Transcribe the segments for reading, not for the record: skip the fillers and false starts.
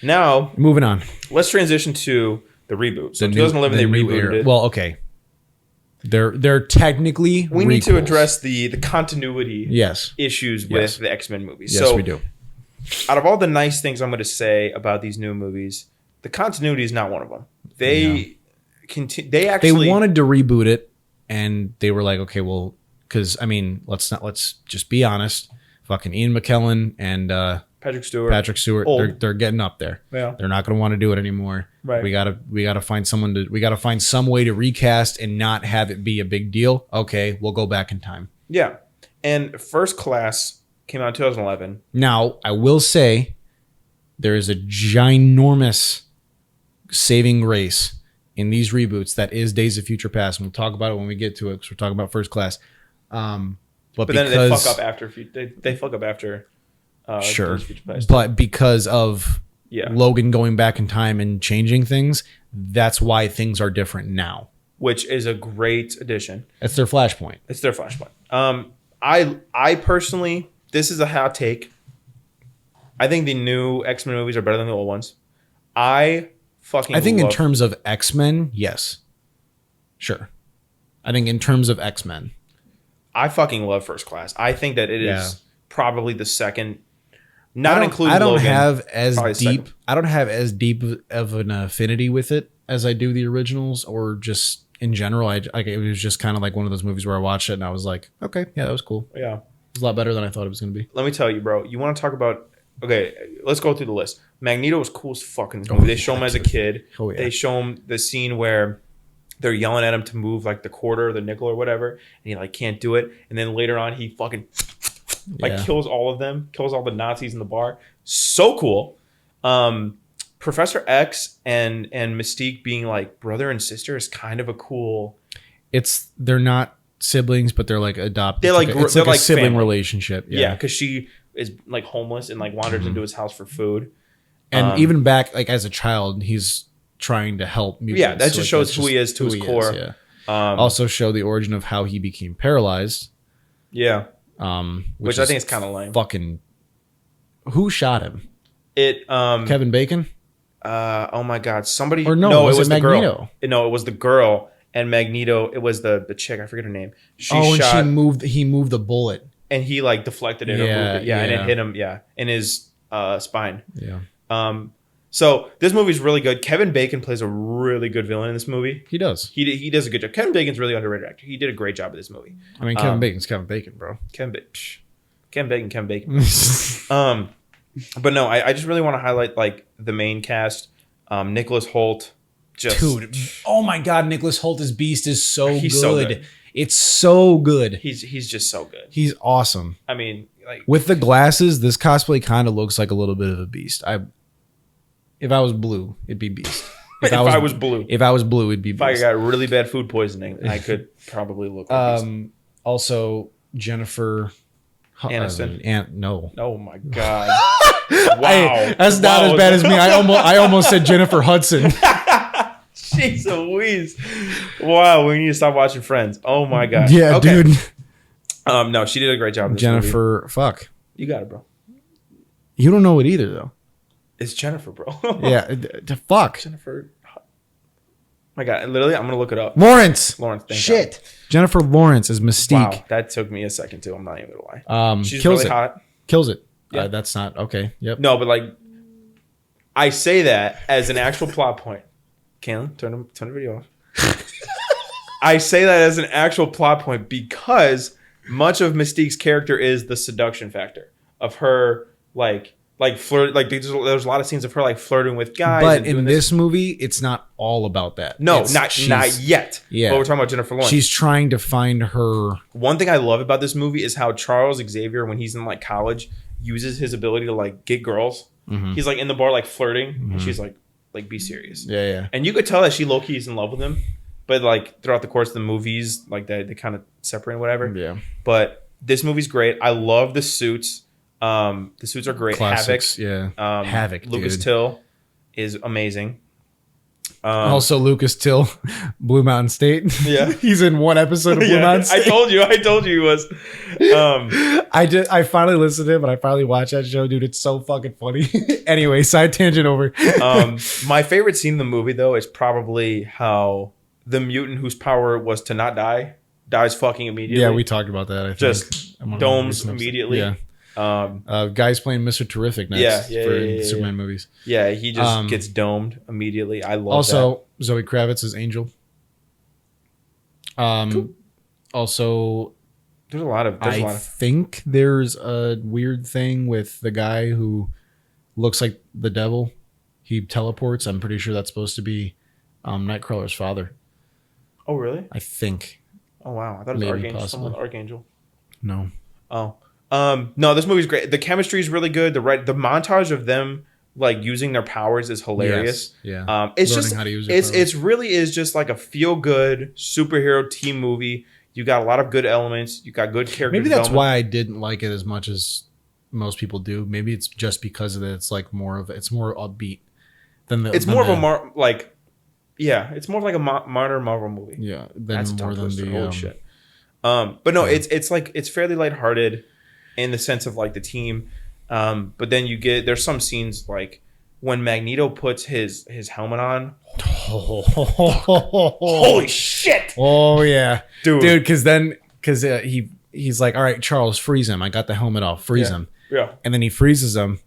Now, moving on. let's transition to the reboot. So 2011, they rebooted it. Well, okay. They're technically we need to address the continuity issues with Yes. the X-Men movies. Yes, so we do. Out of all the nice things I'm going to say about these new movies, the continuity is not one of them. They wanted to reboot it, and they were like, okay, well, because I mean, let's just be honest. Fucking Ian McKellen and Patrick Stewart, they're getting up there. Yeah. They're not going to want to do it anymore. Right. We gotta find some way to recast and not have it be a big deal. Okay, we'll go back in time. Yeah. And First Class came out in 2011. Now, I will say there is a ginormous saving grace in these reboots that is Days of Future Past. And we'll talk about it when we get to it because we're talking about First Class. But then they fuck up after. They fuck up after. Sure. But because of Logan going back in time and changing things, that's why things are different now. Which is a great addition. It's their Flashpoint. I personally, this is a hot take. I think the new X-Men movies are better than the old ones. I think in terms of X-Men, yes. Sure. I think in terms of X-Men. I fucking love First Class. I think that it is probably the second, including I don't Logan, have as deep. Second. I don't have as deep of an affinity with it as I do the originals, or just in general. It was just kind of like one of those movies where I watched it and I was like, okay, yeah, that was cool. Yeah, it was a lot better than I thought it was going to be. Let me tell you, bro. You want to talk about? Okay, let's go through the list. Magneto was cool as fuck in this movie. They show him as a kid. Oh, yeah. They show him the scene where they're yelling at him to move like the quarter, the nickel, or whatever, and he like can't do it. And then later on, he fucking kills all of them, kills all the Nazis in the bar. So cool. Professor X and Mystique being like brother and sister is kind of a cool. They're not siblings, but they're like adopted. It's like a like sibling family. relationship. Yeah, because she is like homeless and like wanders into his house for food. And even back like as a child, he's trying to help mutants. Yeah, that just shows who he is to his core. Also show the origin of how he became paralyzed. Yeah. Which I think is kind of lame. Fucking who shot him? Kevin Bacon? Oh my god, somebody or no, it was the Magneto. Girl. No, it was the girl and Magneto, it was the chick, I forget her name. He moved the bullet. And he like deflected it or moved it. Yeah, and it hit him, in his spine. Yeah. So this movie's really good. Kevin Bacon plays a really good villain in this movie. He does. He does a good job. Kevin Bacon's really underrated actor. He did a great job of this movie. I mean, Kevin Bacon's Kevin Bacon, bro. Kevin Bacon. But no, I just really want to highlight like the main cast. Nicholas Hoult. Dude, oh my God, Nicholas Hoult's Beast is he's good. So good. It's so good. He's just so good. He's awesome. I mean, like with the glasses, this cosplay kind of looks like a little bit of a Beast. If I was blue, it'd be Beast. If I was blue, it'd be Beast. If I got really bad food poisoning, I could probably look like Beast. Also, Jennifer Aniston. No. Oh my God. Wow. That's not as bad as me. I almost said Jennifer Hudson. Jeez Louise. Wow, we need to stop watching Friends. Oh my God. Yeah, okay. dude. No, she did a great job in this Jennifer, movie. fuck. You got it, bro. You don't know it either, though. It's Jennifer, bro. Yeah, fuck. Jennifer. My God, literally, I'm gonna look it up. Lawrence. Thank Shit. God. Jennifer Lawrence is Mystique. Wow, that took me a second too. I'm not even gonna lie. She's kills really it. hot. Kills it. Yeah. That's not okay. Yep. No, but like, I say that as an actual plot point. Caitlin, turn the video off. I say that as an actual plot point because much of Mystique's character is the seduction factor of her, like flirt. Like there's a lot of scenes of her like flirting with guys. But in this movie, it's not all about that. No, not yet. Yeah, but we're talking about Jennifer Lawrence. She's trying to find her. One thing I love about this movie is how Charles Xavier, when he's in like college, uses his ability to like get girls. Mm-hmm. He's like in the bar like flirting, and she's like be serious. Yeah. And you could tell that she low key is in love with him, but like throughout the course of the movies, like they kind of separate and whatever. Yeah. But this movie's great. I love the suits. The suits are great. Classics, Havoc. Yeah. Havoc. Lucas dude. Till is amazing. Also, Lucas Till, Blue Mountain State. Yeah. He's in one episode of Blue Mountain State. I told you he was. I finally listened to it, but I finally watched that show, dude. It's so fucking funny. Anyway, side tangent over. My favorite scene in the movie, though, is probably how the mutant whose power was to not die dies fucking immediately. Yeah, we talked about that. I think. Just domes immediately. Yeah. Guys playing Mr. Terrific next for Superman movies. Yeah, he just gets domed immediately. I love also, that. Zoe Kravitz is Angel. Cool. Also, there's a lot of. I think there's a weird thing with the guy who looks like the devil. He teleports. I'm pretty sure that's supposed to be Nightcrawler's father. Oh, really? I think. Oh, wow. I thought it was Archangel. Someone Archangel. No. Oh. No, this movie's great. The chemistry is really good. The montage of them like using their powers is hilarious. Yes. Yeah. It's learning just how to use it's really is just like a feel good superhero team movie. You got a lot of good elements. You got good character. Maybe that's why I didn't like it as much as most people do. Maybe it's just because of that. It's like it's more upbeat than the. It's more of a it's more of like a modern Marvel movie. Yeah, that's more than the holy shit. But no, it's like it's fairly lighthearted in the sense of like the team. But then there's some scenes like when Magneto puts his helmet on. Holy shit! Oh yeah, dude. Because he's like, all right, Charles, freeze him. I got the helmet off. Freeze him. Yeah. And then he freezes him.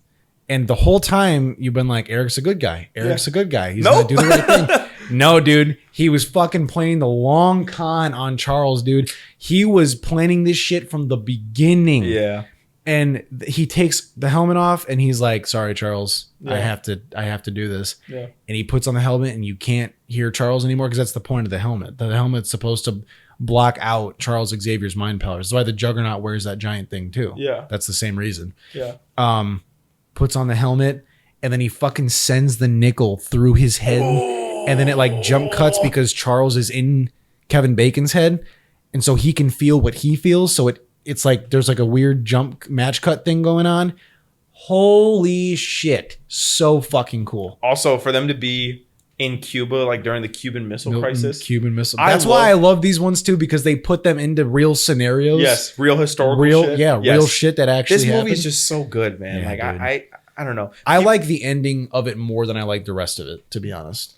And the whole time you've been like, Eric's a good guy. Eric's a good guy. He's gonna do the right thing. No, dude. He was fucking playing the long con on Charles, dude. He was planning this shit from the beginning. Yeah. And he takes the helmet off and he's like, sorry, Charles, I have to do this. Yeah. And he puts on the helmet and you can't hear Charles anymore because that's the point of the helmet. The helmet's supposed to block out Charles Xavier's mind powers. That's why the Juggernaut wears that giant thing too. Yeah. That's the same reason. Yeah. Puts on the helmet and then he fucking sends the nickel through his head. Oh. And then it like jump cuts because Charles is in Kevin Bacon's head. And so he can feel what he feels. So it's like there's like a weird jump match cut thing going on. Holy shit. So fucking cool. Also, for them to be in Cuba, like during the Cuban Missile Crisis. Cuban Missile. That's why I love these ones too, because they put them into real scenarios. Yes, real historical shit. Yeah, real shit that actually happened. This movie is just so good, man. Yeah, like I don't know. I like the ending of it more than I like the rest of it, to be honest.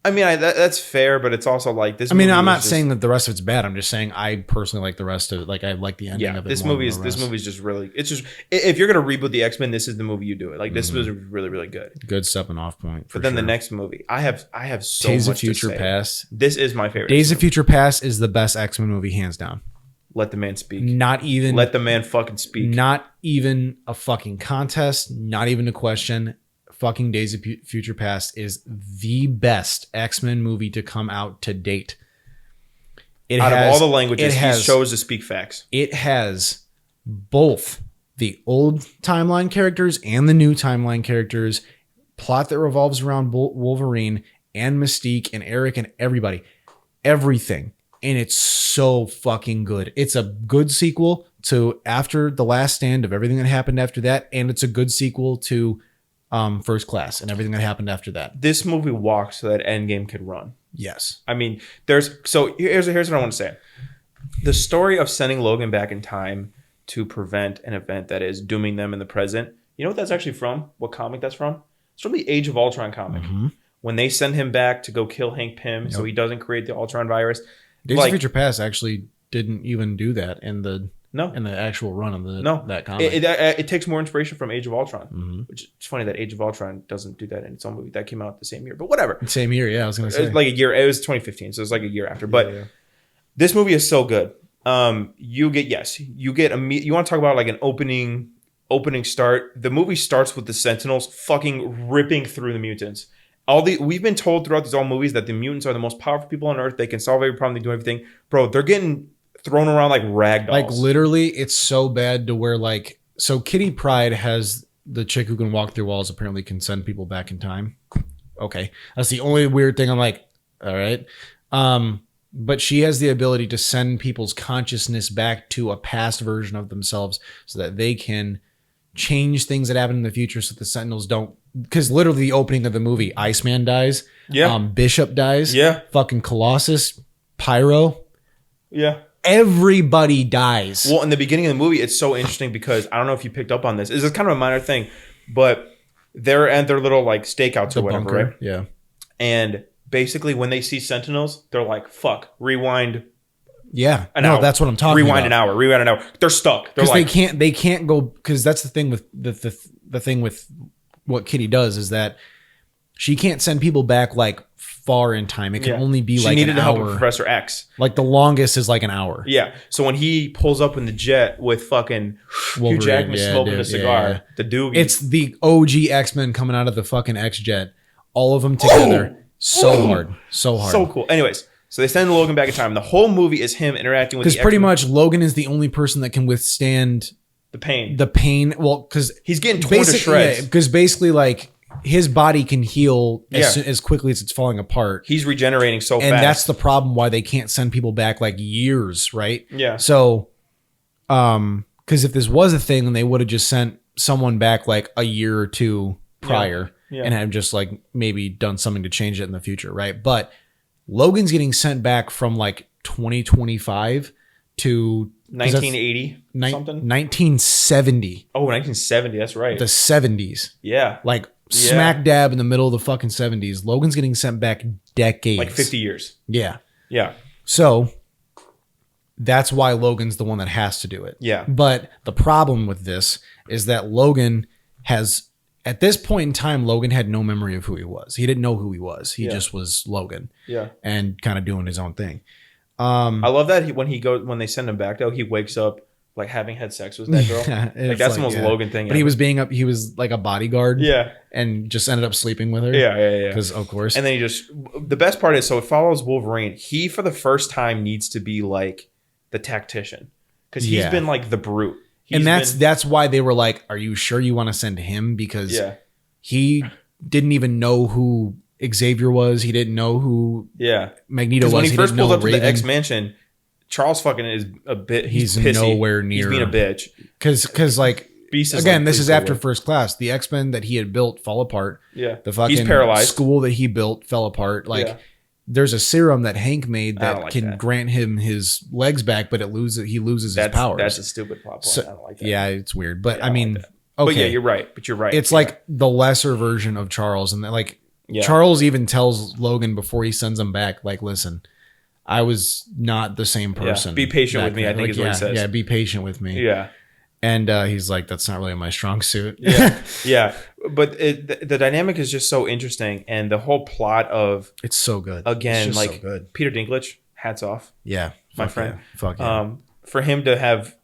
I mean, that's fair, but it's also like this. I mean, I'm not saying that the rest of it's bad. I'm just saying I personally like the rest of it. Like I like the ending of it. This movie is just really. It's just if you're gonna reboot the X-Men, this is the movie you do it. Like this was really really good. Good stepping off point. But then the next movie, I have so Days much of Future to say. Past. This is my favorite. Days of Future Past is the best X-Men movie, hands down. Let the man speak. Not even. Let the man fucking speak. Not even a fucking contest. Not even a question. Fucking Days of Future Past is the best X-Men movie to come out to date. Out of all the languages, he chose to speak facts. It has both the old timeline characters and the new timeline characters, plot that revolves around Wolverine and Mystique and Eric and everybody. Everything. And it's so fucking good. It's a good sequel to After the Last Stand of everything that happened after that. And it's a good sequel to First Class and everything that happened after that. This movie walks so that Endgame could run. Yes. I mean, here's what I want to say. The story of sending Logan back in time to prevent an event that is dooming them in the present. You know what that's actually from? What comic that's from? It's from the Age of Ultron comic. Mm-hmm. When they send him back to go kill Hank Pym so he doesn't create the Ultron virus. Days of Future Past actually didn't even do that in the actual run of that comic. It takes more inspiration from Age of Ultron, which is funny that Age of Ultron doesn't do that in its own movie. That came out the same year, but whatever. Same year, yeah. I was gonna say it was like a year. It was 2015, so it was like a year after. But this movie is so good. You want to talk about like an opening start. The movie starts with the Sentinels fucking ripping through the mutants. We've been told throughout these all movies that the mutants are the most powerful people on Earth. They can solve every problem. They do everything. Bro, they're getting thrown around like rag dolls. Like literally, it's so bad to where like Kitty Pryde has the chick who can walk through walls. Apparently, can send people back in time. Okay, that's the only weird thing. I'm like, all right, but she has the ability to send people's consciousness back to a past version of themselves, so that they can change things that happen in the future, so the Sentinels don't because literally the opening of the movie, Iceman dies. Yeah. Bishop dies. Yeah. Fucking Colossus, Pyro. Yeah. Everybody dies. Well, in the beginning of the movie, it's so interesting because I don't know if you picked up on this. This is kind of a minor thing, but they're at their little like stakeouts or whatever, bunker, right? Yeah. And basically, when they see Sentinels, they're like, "Fuck, rewind." Yeah. An hour. That's what I'm talking Rewind about. Rewind an hour. They're stuck. They're Because like, they can't go, because that's the thing with the thing with what Kitty does is that she can't send people back like far in time. It can only be like needed an to help hour. with Professor X. Like the longest is like an hour. Yeah. So when he pulls up in the jet with fucking Hugh Jackman smoking a cigar, the doogie. It's the OG X-Men coming out of the fucking X-Jet. All of them together. So hard. So cool. Anyways, so they send Logan back in time. The whole movie is him interacting with the Because pretty X-Men. much Logan is the only person that can withstand the pain. the pain. Well, because He's getting torn to shreds. Because basically, like, his body can heal Yeah. as quickly as it's falling apart. He's regenerating so And fast. that's the problem why they can't send people back like years, right? Yeah. So, because if this was a thing, then they would have just sent someone back like a year or two prior Yeah. and have just like maybe done something to change it in the future, right? But Logan's getting sent back from like 2025 to 1980 something. 1970, Oh, 1970. That's right. the 70s, Yeah. like smack dab in the middle of the fucking 70s. Logan's getting sent back decades, Like 50 years. Yeah. Yeah. So that's why Logan's the one that has to do it. Yeah. But the problem with this is that Logan has, at this point in time, Logan had no memory of who he was. He didn't know who he was. He just was Logan. Yeah. And kind of doing his own thing. I love that when they send him back though, he wakes up like having had sex with that girl. Like that's the most Logan thing. But he was like a bodyguard. Yeah. And just ended up sleeping with her. Yeah. Because of course. And then the best part is, so it follows Wolverine. He for the first time needs to be like the tactician because he's been like the brute. That's why they were like, "Are you sure you want to send him?" Because he didn't even know who Xavier was. He didn't know who Magneto was. When he first pulled up to Raven. the X Mansion, Charles fucking is a bit. He's pissy. Nowhere near. He's being a bitch. Because like Beast is again, like, this is please after go away. First Class. The X-Men that he had built fall apart. Yeah, The fucking he's paralyzed. school that he built fell apart. Like there's a serum that Hank made that can grant him his legs back, but he loses his powers. That's a stupid plot point. So, I don't like that. Yeah, it's weird. But I don't mean, like that. okay. But yeah, you're right. It's like the lesser version of Charles, and like Charles even tells Logan before he sends him back, like, listen, I was not the same person. Be patient with me, then. I think is what he says. Yeah, be patient with me. Yeah. And he's like, that's not really my strong suit. Yeah. But the dynamic is just so interesting. And the whole plot of... It's so good. Again, like, so good. Peter Dinklage, hats off. Yeah. My friend. Yeah. Fuck yeah. For him to have,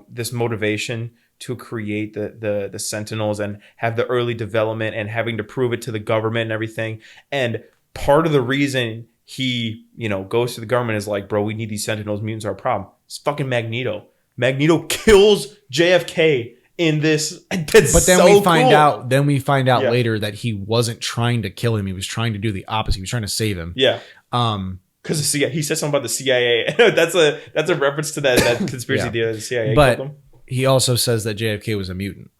this motivation to create the Sentinels and have the early development and having to prove it to the government and everything. And part of the reason he, goes to the government is like, bro, we need these Sentinels. Mutants are a problem. It's fucking Magneto. Magneto kills JFK in this. But then we find out. Then we find out Yeah. later that he wasn't trying to kill him. He was trying to do the opposite. He was trying to save him. Yeah. Because he said something about the CIA. that's a reference to that conspiracy theory that the CIA but killed him. He also says that JFK was a mutant,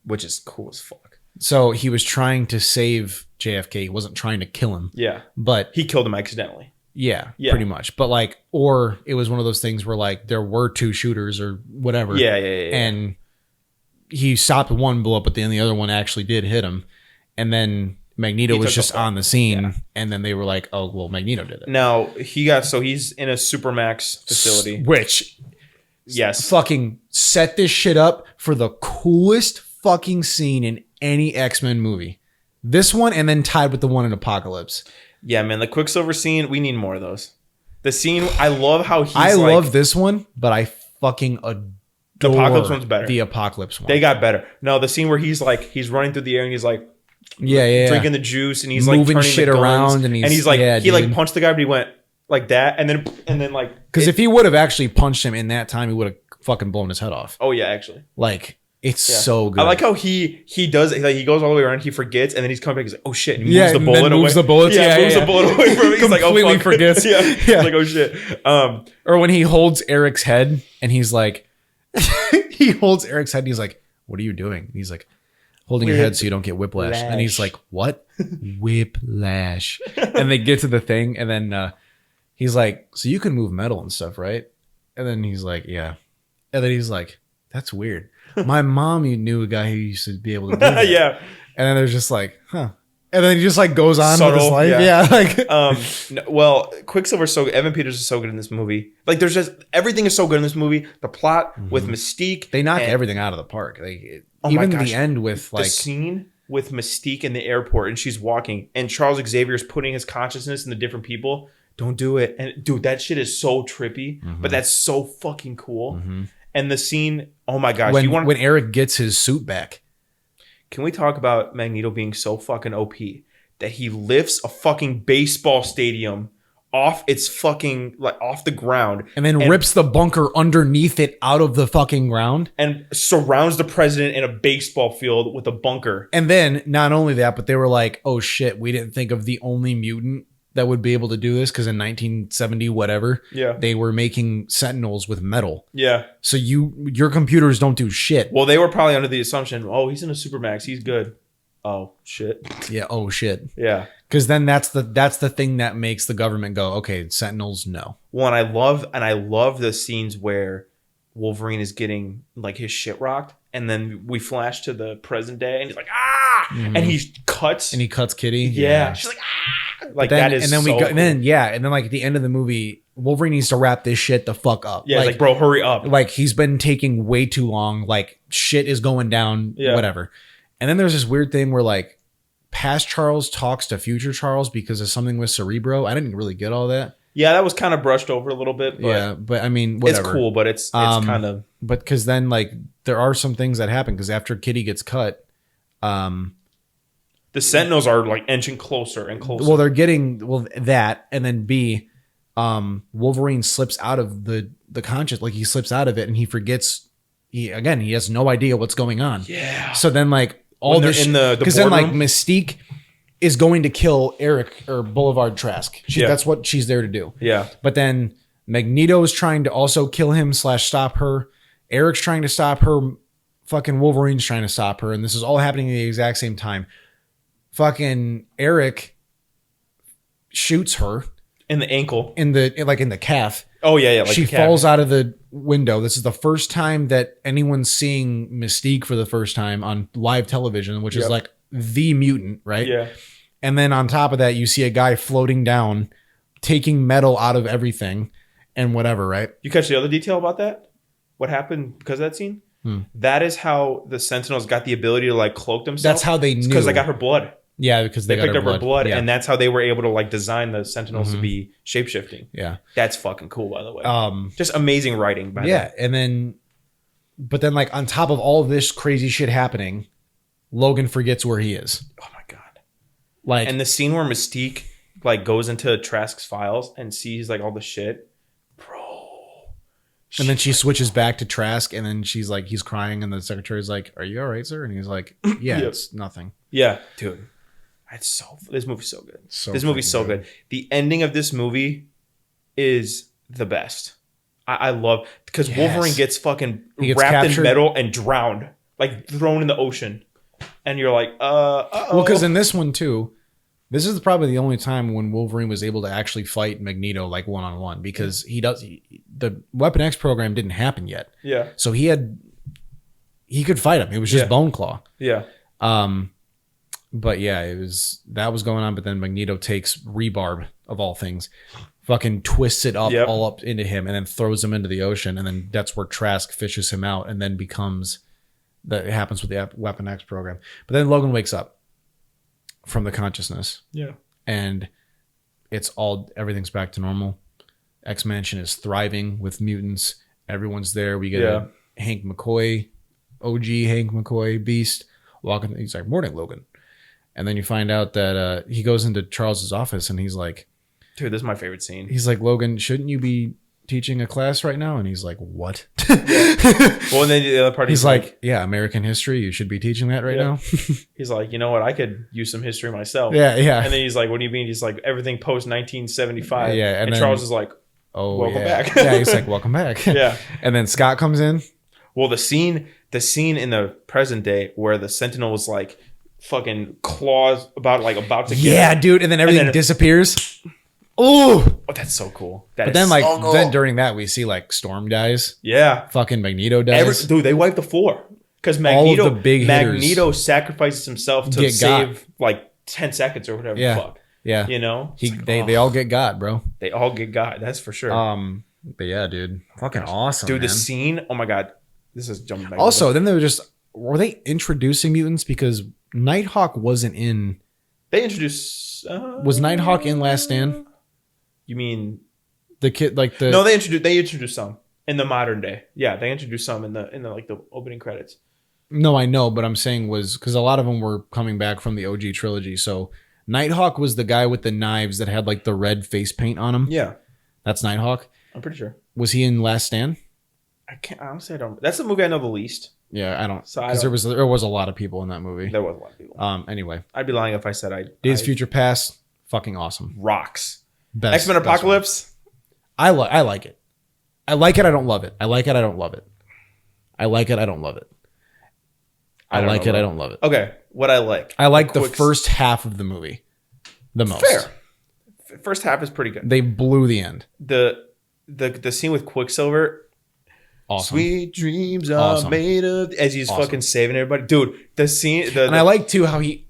which is cool as fuck. So he was trying to save JFK. He wasn't trying to kill him. Yeah. But he killed him accidentally. Yeah, pretty much. But like, or it was one of those things where like there were two shooters or whatever. Yeah. And he stopped one, blew up, but then the other one actually did hit him. And then Magneto was just on the scene. Yeah. And then they were like, oh, well, Magneto did it. Now he's in a Supermax facility. Which, yes, fucking set this shit up for the coolest fucking scene in any X-Men movie. This one, and then tied with the one in Apocalypse. Yeah, man, the Quicksilver scene, we need more of those. The scene, I love how he's I love this one, but I fucking adore the Apocalypse one's better. The Apocalypse one. They got better. No, the scene where he's running through the air and he's like drinking the juice and he's like moving turning shit the guns, around and he's like he like dude. punched the guy, but he went like that and then like because if he would have actually punched him in that time, he would have fucking blown his head off. Oh yeah, actually. Like it's so good. I like how he does it. Like he goes all the way around, he forgets, and then he's coming back. He's like, "Oh shit!" And he moves the bullet away. Moves the bullets. Moves the bullet away from him. He's like, "Oh completely fuck." forgets. Yeah. He's like, "Oh shit." Or when he holds Eric's head, and he's like, he holds Eric's head, and he's like, "What are you doing?" And he's like, holding your head so you don't get whiplash. And he's like, what? Whiplash. And they get to the thing, and then he's like, so you can move metal and stuff, right? And then he's like, yeah. And then he's like, that's weird. My mom knew a guy who used to be able to do that. Yeah. And then they're just like, huh. And then he just like goes on Subtle, with his life. yeah. Like, well, Quicksilver's so good. Evan Peters is so good in this movie. Like, there's just everything is so good in this movie. The plot with Mystique. they knock everything out of the park. Like, Oh even my gosh. the end with like The scene with Mystique in the airport and she's walking and Charles Xavier's putting his consciousness in the different people. Don't do it. And dude, that shit is so trippy, but that's so fucking cool. And the scene, oh my gosh. when Eric gets his suit back. Can we talk about Magneto being so fucking OP that he lifts a fucking baseball stadium off its fucking, like, off the ground And then rips the bunker underneath it out of the fucking ground. and surrounds the president in a baseball field with a bunker. And then not only that, but they were like, oh shit, we didn't think of the only mutant that would be able to do this, because in 1970 whatever, they were making Sentinels with metal. Yeah. So your computers don't do shit. Well, they were probably under the assumption, oh, he's in a Supermax, he's good. Oh shit. Yeah. Oh shit. Yeah. Because then that's the thing that makes the government go, okay, Sentinels, no. Well, and I love the scenes where Wolverine is getting like his shit rocked, and then we flash to the present day, and he's like, ah, and he cuts Kitty. Yeah. She's like, ah. Like, then, that is and then so we go, cool. and then like at the end of the movie, Wolverine needs to wrap this shit the fuck up. Yeah, like bro, hurry up. Like, he's been taking way too long. Like, shit is going down. Yeah. Whatever. And then there's this weird thing where like past Charles talks to future Charles because of something with Cerebro. I didn't really get all that. Yeah, that was kind of brushed over a little bit. But yeah, but I mean, whatever. It's cool, but it's kind of. But because then like there are some things that happen because after Kitty gets cut, the Sentinels are like inching closer and closer. Well, they're getting that, and then B, Wolverine slips out of the conscious, like he slips out of it, and he forgets. He has no idea what's going on. Yeah. So then like all this in the because then like Mystique is going to kill Eric or Boulevard Trask. That's what she's there to do. Yeah. But then Magneto is trying to also kill him / stop her. Eric's trying to stop her. Fucking Wolverine's trying to stop her, and this is all happening at the exact same time. Fucking Eric shoots her in the ankle, in the calf. Oh yeah. Like she falls out of the window. This is the first time that anyone's seeing Mystique for the first time on live television, which is like the mutant, right? Yeah. And then on top of that, you see a guy floating down, taking metal out of everything and whatever, right? You catch the other detail about that? What happened because of that scene? That is how the Sentinels got the ability to like cloak themselves. That's how they knew. Because they got her blood. Yeah, because they picked up her blood, yeah. and that's how they were able to like design the Sentinels to be shapeshifting. Yeah, that's fucking cool, by the way. Just amazing writing. And then, but then like on top of all of this crazy shit happening, Logan forgets where he is. Oh my god! Like, and the scene where Mystique like goes into Trask's files and sees like all the shit, bro. And then she switches back to Trask, and then she's like, he's crying, and the secretary's like, "Are you all right, sir?" And he's like, "Yeah, it's nothing." Yeah, dude. This movie's so good. This movie's so good. The ending of this movie is the best. I love because Wolverine gets fucking wrapped in metal and drowned, like thrown in the ocean, and you're like, Well, because in this one too, this is probably the only time when Wolverine was able to actually fight Magneto like one-on-one because the Weapon X program didn't happen yet. Yeah. So he could fight him. It was just Bone Claw. Yeah. But yeah, that was going on. But then Magneto takes rebarb of all things, fucking twists it up all up into him, and then throws him into the ocean. And then that's where Trask fishes him out, and then becomes that. It happens with the Weapon X program. But then Logan wakes up from the consciousness. Yeah, and everything's back to normal. X Mansion is thriving with mutants. Everyone's there. We get a Hank McCoy, OG Hank McCoy, Beast walking. He's like, "Morning, Logan." And then you find out that he goes into Charles's office and he's like, dude, this is my favorite scene. He's like, "Logan, shouldn't you be teaching a class right now?" And he's like, "What?" Well, and then the other part, he's like, "Yeah, American history. You should be teaching that right now." He's like, "You know what? I could use some history myself." Yeah. And then he's like, "What do you mean?" He's like, "Everything post 1975." Yeah. And Charles is like, "Oh, welcome back." Yeah. He's like, "Welcome back." Yeah. And then Scott comes in. Well, the scene in the present day where the Sentinel was like fucking claws about to get him. Dude, and then everything disappears. Oh, that's so cool. Then during that we see like Storm dies. Yeah, fucking Magneto dies. Dude, they wipe the floor because Magneto sacrifices himself to save like 10 seconds or whatever. Yeah, fuck. Yeah, you know, they all get got, bro. They all get got. That's for sure. But yeah, dude, fucking awesome, dude. Man. The scene. Oh my god, this is jumping back. Also, then were they introducing mutants because Nighthawk wasn't in? They introduced. Was Nighthawk in Last Stand? You mean the kid like the? No, they introduced some in the modern day. Yeah, they introduced some in the like the opening credits. No, I know, but I'm saying was because a lot of them were coming back from the OG trilogy. So Nighthawk was the guy with the knives that had like the red face paint on him. Yeah, that's Nighthawk. I'm pretty sure. Was he in Last Stand? I can't honestly. I don't. That's the movie I know the least. Yeah, I don't. Because there was a lot of people in that movie. There was a lot of people. Anyway, I'd be lying if I said I. Days of Future Past, fucking awesome. Rocks. Best, X-Men Apocalypse. I like it. I like it. I don't love it. I like it. I don't love it. I like it. I don't love it. I like it. I don't love it. Okay, what I like. I like the first half of the movie the most. Fair. First half is pretty good. They blew the end. The scene with Quicksilver. Awesome. Sweet dreams are made of as he's fucking saving everybody, dude. The scene, and I like too how he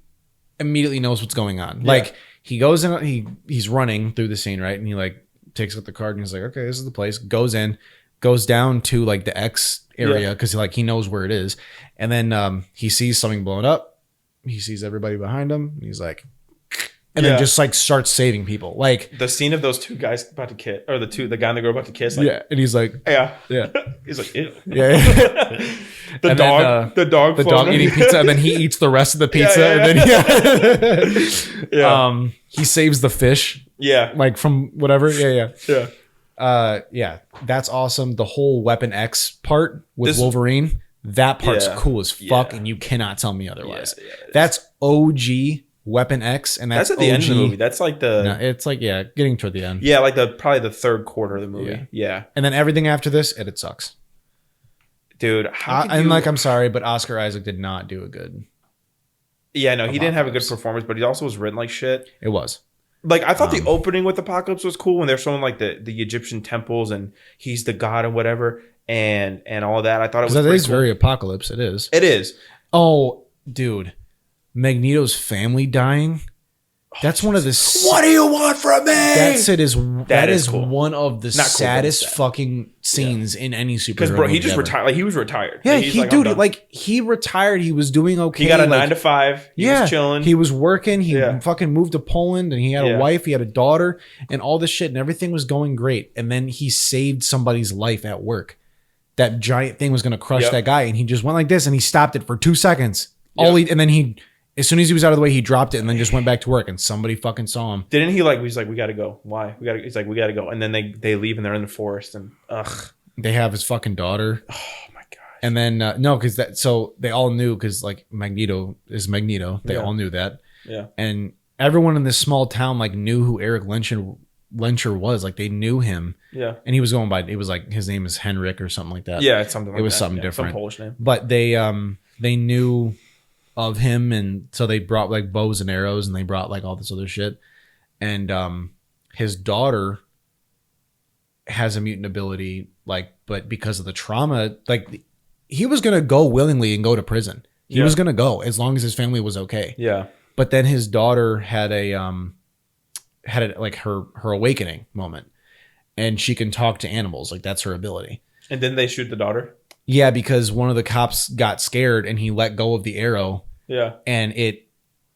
immediately knows what's going on. Yeah. Like he goes in, he's running through the scene, right, and he like takes out the card and he's like, okay, this is the place. Goes in, goes down to like the X area because like he knows where it is, and then he sees something blowing up. He sees everybody behind him. And he's like. And then just like starts saving people. Like the scene of those two guys about to kiss, or the guy and the girl about to kiss. Like, yeah, and he's like, yeah. He's like, ew. Yeah. the dog eating pizza, and then he eats the rest of the pizza, and then he saves the fish. Yeah, like from whatever. Yeah. Yeah, that's awesome. The whole Weapon X part with Wolverine, that part's cool as fuck, and you cannot tell me otherwise. That's OG. Weapon X, and that's at the end of the movie. That's like it's like getting toward the end. Yeah, like probably the third quarter of the movie. Yeah. And then everything after this, it sucks. Dude, I'm sorry, but Oscar Isaac did not do a good. Yeah, no, he didn't have a good performance, but he also was written like shit. It was. Like I thought the opening with Apocalypse was cool when they're showing like the Egyptian temples and he's the god and whatever and all of that. I thought it was cool. Very Apocalypse. It is. It is. Oh, dude. Magneto's family dying. That's one of the. What do you want from me? That is cool. One of the saddest fucking scenes in any superhero. Because bro, he just retired. Like he was retired. Yeah, he retired. He was doing okay. He got a 9 to 5. He was chilling. He was working. He fucking moved to Poland, and he had a wife. He had a daughter, and all this shit, and everything was going great. And then he saved somebody's life at work. That giant thing was going to crush that guy, and he just went like this, and he stopped it for 2 seconds. And then he. As soon as he was out of the way, he dropped it and then just went back to work. And somebody fucking saw him. Didn't he he's like, we got to go. Why? He's like, we got to go. And then they leave and they're in the forest and They have his fucking daughter. Oh my God. And then, no, because so they all knew because like Magneto is Magneto. They all knew that. Yeah. And everyone in this small town like knew who Eric Lencher was. Like they knew him. Yeah. And he was going by, it was like, his name is Henrik or something like that. Yeah. It's something like that. It was something different. Some Polish name. But they knew of him, and so they brought like bows and arrows, and they brought like all this other shit, and his daughter has a mutant ability, like, but because of the trauma, like he was gonna go willingly and go to prison. He was gonna go as long as his family was okay. Yeah. But then his daughter had like her awakening moment, and she can talk to animals, like that's her ability. And then they shoot the daughter. Yeah, because one of the cops got scared and he let go of the arrow. Yeah. And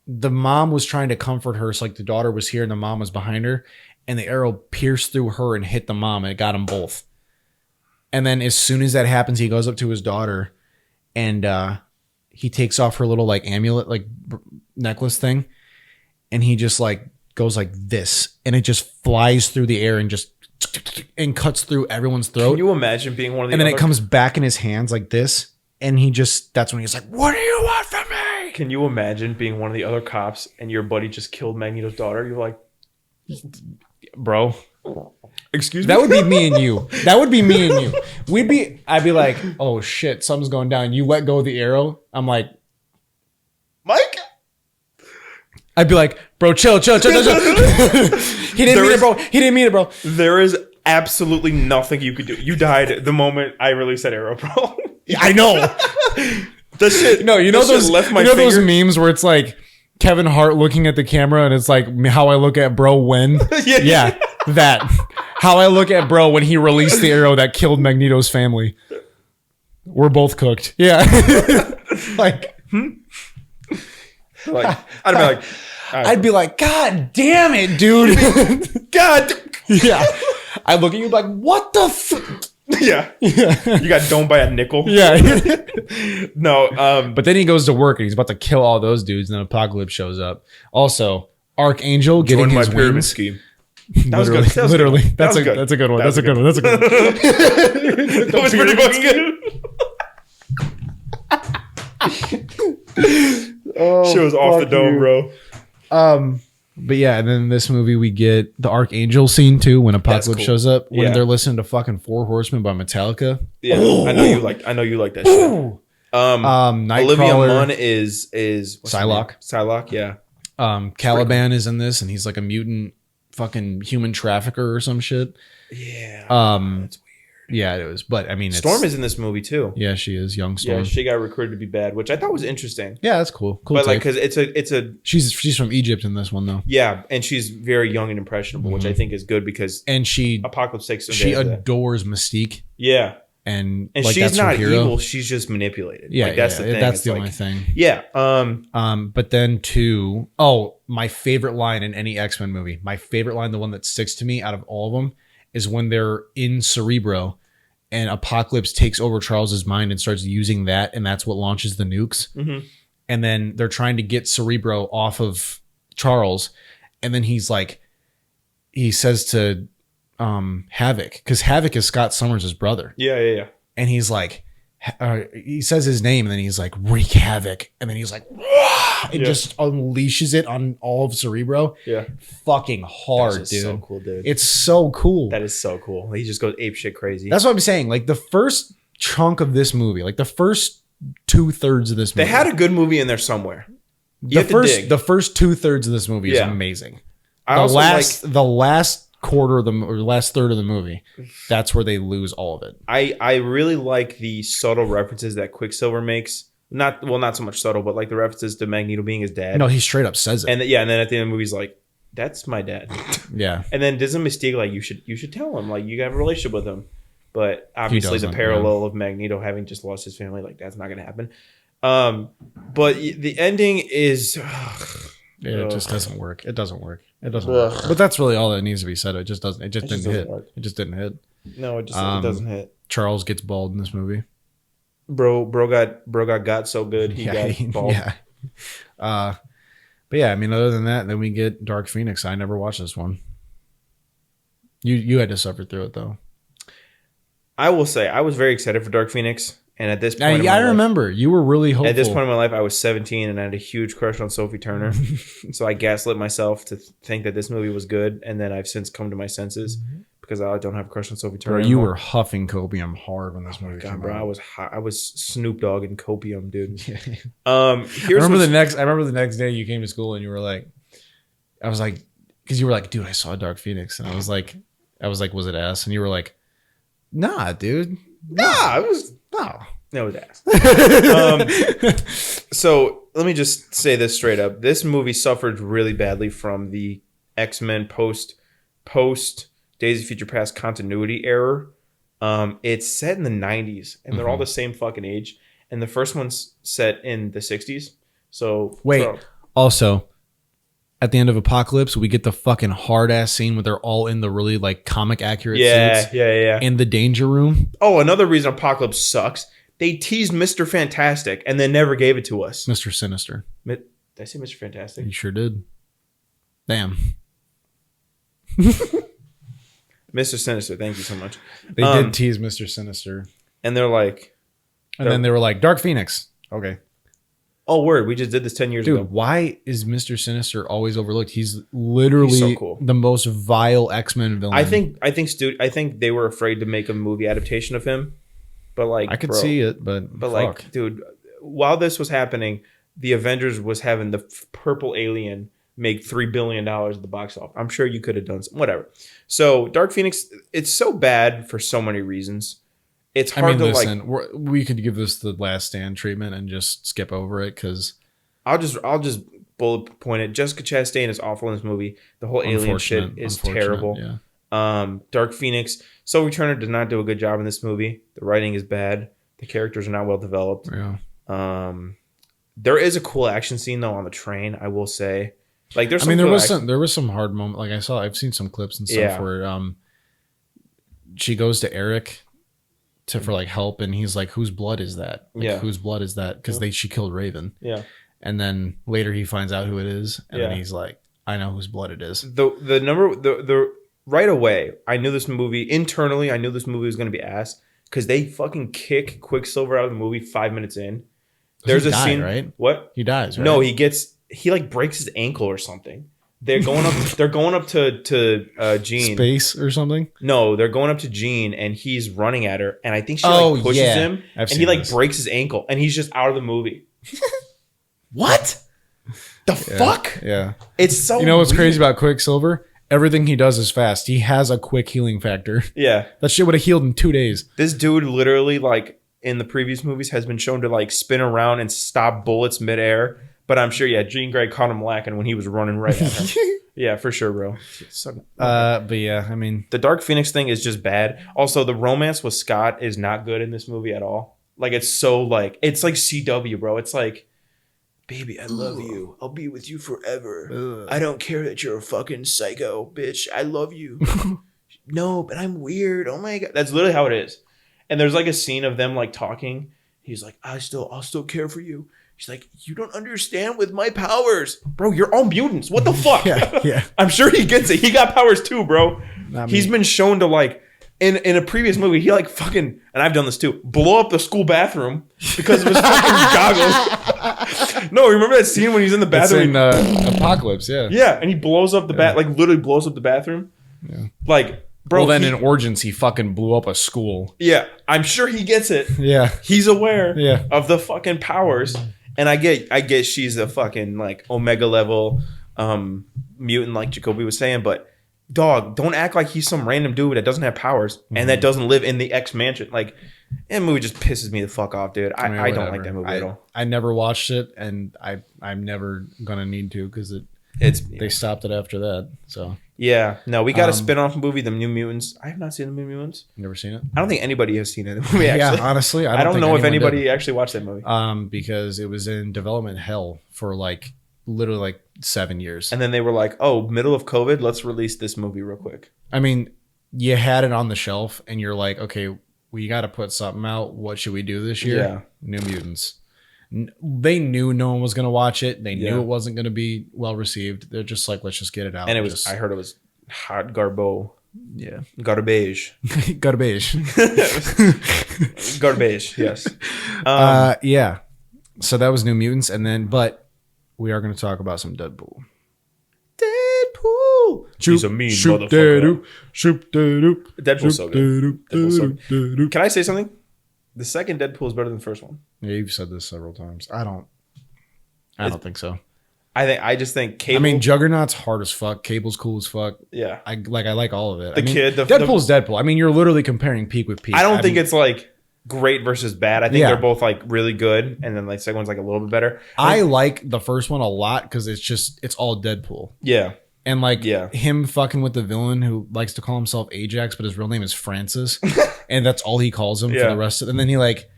the mom was trying to comfort her. So like the daughter was here and the mom was behind her. And the arrow pierced through her and hit the mom and it got them both. And then as soon as that happens, he goes up to his daughter and he takes off her little like amulet, like necklace thing. And he just like goes like this. And it just flies through the air and just and cuts through everyone's throat. Can you imagine being one of the And then it comes back in his hands like this. And that's when he's like, what do you want from me? Can you imagine being one of the other cops and your buddy just killed Magneto's daughter? You're like, bro, Excuse me? That would be me and you. I'd be like, oh shit, something's going down. You let go of the arrow. I'm like, Mike? I'd be like, bro, chill. He didn't mean it, bro. There is absolutely nothing you could do. You died the moment I released that arrow, bro. I know. The shit. No, you know those. Left my those memes where it's like Kevin Hart looking at the camera and it's like how I look at bro when. Yeah, that. How I look at bro when he released the arrow that killed Magneto's family. We're both cooked. Yeah. Like, I'd be like, God damn it, dude. God. Yeah. I look at you like, what the Yeah. You got domed by a nickel. Yeah. No. But then he goes to work and he's about to kill all those dudes and then Apocalypse shows up. Also, Archangel getting his wings. Scheme. That was good. Literally. That's a good one. That's a good one. That was pretty fucking good. She was off the dome, bro. But yeah, and then in this movie we get the Archangel scene too when Apocalypse shows up when they're listening to fucking Four Horsemen by Metallica. Yeah, I know you like that shit. Olivia Munn is Psylocke. Psylocke, yeah. Caliban is in this and he's like a mutant fucking human trafficker or some shit. Yeah. That's weird. Yeah, it was. But I mean, Storm is in this movie too. Yeah, she is. Young Storm. Yeah, she got recruited to be bad, which I thought was interesting. Yeah, that's cool. Cool. But like, because it's a she's from Egypt in this one though. Yeah, and she's very young and impressionable, which I think is good because Apocalypse takes she adores Mystique. Yeah. And like, she's not evil. She's just manipulated. Yeah, like, that's the thing. That's the only thing. Yeah. But then my favorite line in any X-Men movie, my favorite line, the one that sticks to me out of all of them, is when they're in Cerebro and Apocalypse takes over Charles's mind and starts using that, and that's what launches the nukes. Mm-hmm. And then they're trying to get Cerebro off of Charles, and then he says to Havoc, because Havoc is Scott Summers' brother. Yeah. And he's like, he says his name, and then he's like, wreak havoc, and then he's like, and just unleashes it on all of Cerebro. Yeah, fucking hard, dude. So cool, dude. It's so cool. That is so cool. He just goes ape shit crazy. That's what I'm saying. Like the first chunk of this movie, like the first 2/3 of this movie, they had a good movie in there somewhere. The first 2/3 of this movie is amazing. The last quarter of or last third of the movie, that's where they lose all of it. I really like the subtle references that Quicksilver makes. Not so much subtle, but like the references to Magneto being his dad. No, he straight up says it. And then at the end of the movie, he's like, "That's my dad." Yeah. And then doesn't Mystique like you should tell him, like, you have a relationship with him. But obviously the parallel of Magneto having just lost his family, like, that's not gonna happen. But the ending is it just doesn't work. It doesn't work. But that's really all that needs to be said. It just doesn't. It just didn't hit. It just didn't hit. No, it doesn't hit. Charles gets bald in this movie. Bro got so good he got bald. Yeah. But yeah, I mean, other than that, then we get Dark Phoenix. I never watched this one. You had to suffer through it though. I will say I was very excited for Dark Phoenix. And at this point, I remember you were really hopeful. At this point in my life, I was 17 and I had a huge crush on Sophie Turner. So I gaslit myself to think that this movie was good. And then I've since come to my senses because I don't have a crush on Sophie Turner. Bro, you were huffing copium hard when this movie came out. I was hot. I was Snoop Dogg and copium, dude. I remember the next day you came to school and you were like, I was like, because you were like, dude, I saw Dark Phoenix, and I was like, was it ass? And you were like, nah, dude, nah, it was. No, it was ass. So let me just say this straight up. This movie suffered really badly from the X-Men post Days of Future Past continuity error. It's set in the 90s, and they're all the same fucking age. And the first one's set in the 60s. So also, at the end of Apocalypse, we get the fucking hard ass scene where they're all in the really like comic accurate suits. Yeah. In the danger room. Oh, another reason Apocalypse sucks. They teased Mr. Fantastic and then never gave it to us. Mr. Sinister. Did I say Mr. Fantastic? You sure did. Damn. Mr. Sinister, thank you so much. They did tease Mr. Sinister. And they're like... And then they were like, Dark Phoenix. Okay. Oh, word. We just did this 10 years Dude, ago. why is Mr. Sinister always overlooked? He's literally so cool. the most vile X-Men villain. I think they were afraid to make a movie adaptation of him. But like, I could see it, but fuck. like, dude, while this was happening, the Avengers was having the purple alien make $3 billion at the box office. I'm sure you could have done some, whatever. So Dark Phoenix, it's so bad for so many reasons. It's hard to we could give this the Last Stand treatment and just skip over it because I'll just bullet point it. Jessica Chastain is awful in this movie. The whole alien shit is terrible. Yeah. Dark Phoenix. Soul Returner does not do a good job in this movie. The writing is bad. The characters are not well developed. Yeah. There is a cool action scene though on the train, I will say. Like there's there was some hard moment. Like I've seen some clips and stuff where she goes to Eric for like help and he's like, whose blood is that? Like, whose blood is that? Because she killed Raven. Yeah. And then later he finds out who it is, and then he's like, I know whose blood it is. The right away, I knew this movie internally. I knew this movie was going to be ass because they fucking kick Quicksilver out of the movie 5 minutes in. There's a scene, right? What? He dies, right? No, he like breaks his ankle or something. They're going up to Jean. Space or something? No, they're going up to Jean and he's running at her and I think she pushes him and he like breaks his ankle and he's just out of the movie. What? The fuck? Yeah. It's so You know what's crazy about Quicksilver? Everything he does is fast. He has a quick healing factor. Yeah. That shit would have healed in 2 days. This dude literally like in the previous movies has been shown to like spin around and stop bullets midair. But I'm sure, Jean Grey caught him lacking when he was running right at her. Yeah, for sure, bro. But yeah, I mean, the Dark Phoenix thing is just bad. Also, the romance with Scott is not good in this movie at all. Like, it's like CW, bro. It's like, baby, I love you. I'll be with you forever. I don't care that you're a fucking psycho, bitch. I love you. No, but I'm weird. Oh my God. That's literally how it is. And there's like a scene of them like talking. He's like, I'll still care for you. She's like, you don't understand with my powers. Bro, you're all mutants. What the fuck? Yeah. I'm sure he gets it. He got powers too, bro. He's been shown to like, in a previous movie, he like fucking, and I've done this too, blow up the school bathroom because of his fucking goggles. No, remember that scene when he's in the bathroom? It's in Apocalypse, yeah. Yeah, and he blows up the like literally blows up the bathroom. Yeah. Like, bro. Well, then in Origins, he fucking blew up a school. Yeah, I'm sure he gets it. Yeah. He's aware of the fucking powers. And I get she's a fucking like Omega level mutant like JaCoby was saying, but dog, don't act like he's some random dude that doesn't have powers and that doesn't live in the X mansion. Like, that movie just pisses me the fuck off, dude. I don't like that movie at all. I never watched it, and I'm never gonna need to because they stopped it after that. So yeah, no, we got a spin-off movie, The New Mutants. I have not seen The New Mutants. Never seen it. I don't think anybody has seen it. Movie, actually. Yeah, honestly, I don't know if anybody actually watched that movie. Because it was in development hell for like literally like 7 years, and then they were like, "Oh, middle of COVID, let's release this movie real quick." I mean, you had it on the shelf, and you're like, "Okay, we got to put something out. What should we do this year?" Yeah, New Mutants. They knew no one was going to watch it. They knew it wasn't going to be well received. They're just like, let's just get it out. And I heard it was hot garbage. Yeah. Garbage. Garbage. Garbage, yes. Yeah. So that was New Mutants. But we are going to talk about some Deadpool. He's a mean motherfucker. Deadpool's so good. Can I say something? The second Deadpool is better than the first one. Yeah, you've said this several times. I don't think so. I just think Cable. I mean, Juggernaut's hard as fuck. Cable's cool as fuck. Yeah. I like all of it. Deadpool's Deadpool. I mean, you're literally comparing peak with peak. I don't think it's like great versus bad. I think they're both like really good, and then like second one's like a little bit better. I like the first one a lot because it's all Deadpool. Yeah. And like him fucking with the villain who likes to call himself Ajax, but his real name is Francis, and that's all he calls him for the rest of. And then he like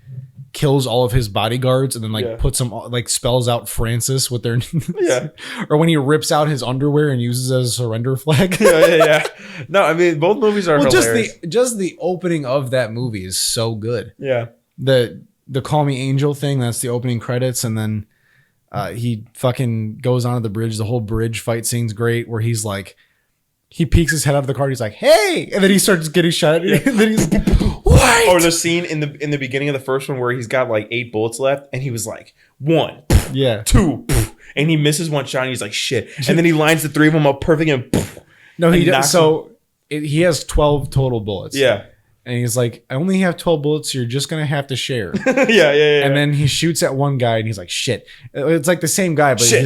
kills all of his bodyguards, and then like puts them like spells out Francis with their or when he rips out his underwear and uses it as a surrender flag. Yeah. No, I mean both movies are hilarious. Just the opening of that movie is so good. Yeah. The Call Me Angel thing, that's the opening credits, and then. He fucking goes onto the bridge. The whole bridge fight scene's great where he's like, he peeks his head out of the car. He's like, hey. And then he starts getting shot. And then he's like, what? Or the scene in the beginning of the first one where he's got like 8 bullets left. And he was like, 1, Yeah. 2, and he misses one shot, and he's like, shit. And then he lines the 3 of them up perfect, and no, he knocks does. So he has 12 total bullets. Yeah. And he's like, I only have 12 bullets, so you're just going to have to share. Yeah. And then he shoots at one guy, and he's like, shit. It's like the same guy, but shit.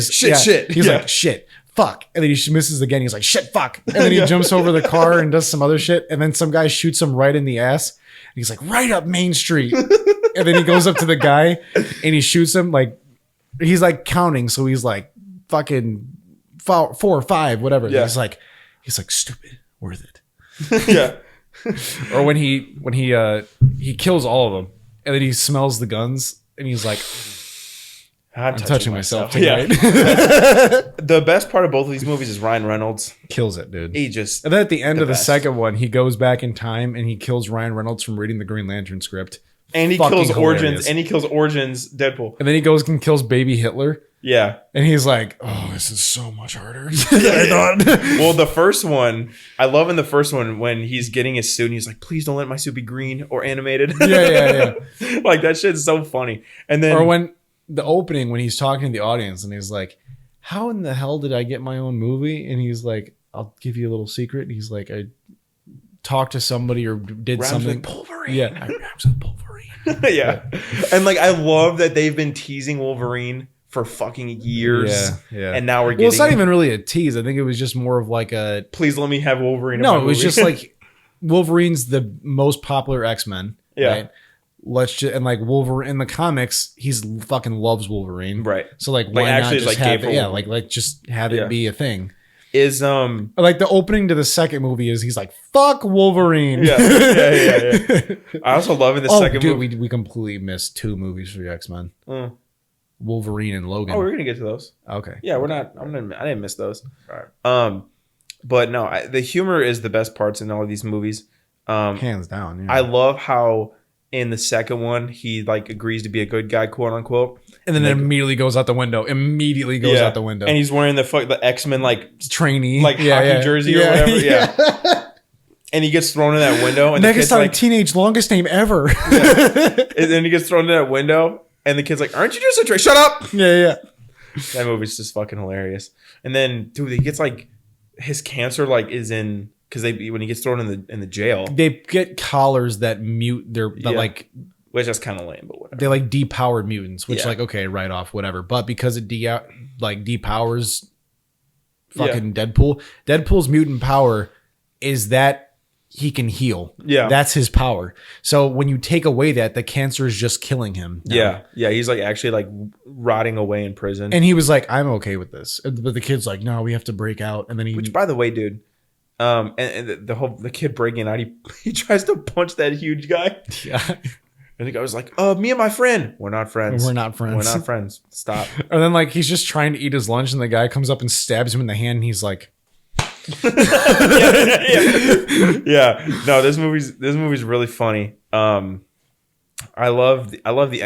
He's like, shit, fuck. And then he misses again. He's like, shit, fuck. And then he jumps over the car and does some other shit. And then some guy shoots him right in the ass. And he's like, right up Main Street. And then he goes up to the guy, and he shoots him. Like, he's like counting. So he's like, fucking 4 or 5, whatever. Yeah. He's like, stupid, worth it. Yeah. Or when he kills all of them, and then he smells the guns, and he's like, I'm touching myself tonight. The best part of both of these movies is Ryan Reynolds. Kills it, dude. He just... And then at the end of the best. second one, he goes back in time and he kills Ryan Reynolds from reading the Green Lantern script. And he kills Origins. And he kills Origins Deadpool. And then he goes and kills baby Hitler. Yeah. And he's like, oh, this is so much harder than I thought. Well, the first one, I love in the first one when he's getting his suit and he's like, please don't let my suit be green or animated. Yeah. Like, that shit's so funny. And then... Or when the opening, when he's talking to the audience and he's like, how in the hell did I get my own movie? And he's like, I'll give you a little secret. And he's like, I talked to somebody or did something. Wolverine. Yeah. I raps with Wolverine. Yeah. And like, I love that they've been teasing Wolverine for fucking years. Yeah. And now we're getting... Well, it's not even really a tease. I think it was just more of like a... Please let me have Wolverine in No, my it was movie. just like Wolverine's the most popular X-Men. Yeah. Right? Let's just... And like Wolverine in the comics, he's fucking loves Wolverine. Right. So like, why actually not like just have gay it? for Yeah, Wolverine. like just have it be a thing. Is Like the opening to the second movie is he's like, fuck Wolverine. Yeah. I also love in the second movie. We completely missed 2 movies for the X-Men. Wolverine and Logan. Oh, we're gonna get to those. Okay. Yeah, we're not. I didn't miss those. All right. But no, the humor is the best parts in all of these movies. Hands down. Yeah. I love how in the second one he like agrees to be a good guy, quote unquote, and then it immediately goes out the window. And he's wearing the X-Men like trainee, like hockey jersey or whatever. Yeah. And he gets thrown in that window, and the kid's like, teenage longest name ever. And then he gets thrown in that window. And the kid's like, aren't you just a trick? Shut up! Yeah. That movie's just fucking hilarious. And then, dude, he gets like his cancer like is in because when he gets thrown in the jail, they get collars that mute their like, which is kind of lame, but whatever. They like depowered mutants, which like okay, right off, whatever. But because it depowers fucking Deadpool. Deadpool's mutant power is that he can heal. Yeah. That's his power. So when you take away that, the cancer is just killing him. Yeah. Yeah. He's like actually like rotting away in prison. And he was like, I'm okay with this. But the kid's like, no, we have to break out. And then which by the way, dude, and the kid breaking out, he tries to punch that huge guy. Yeah. And the guy was like, me and my friend. We're not friends. We're not friends. Stop. And then like, he's just trying to eat his lunch and the guy comes up and stabs him in the hand. And he's like, yeah. No, this movie's really funny. I love the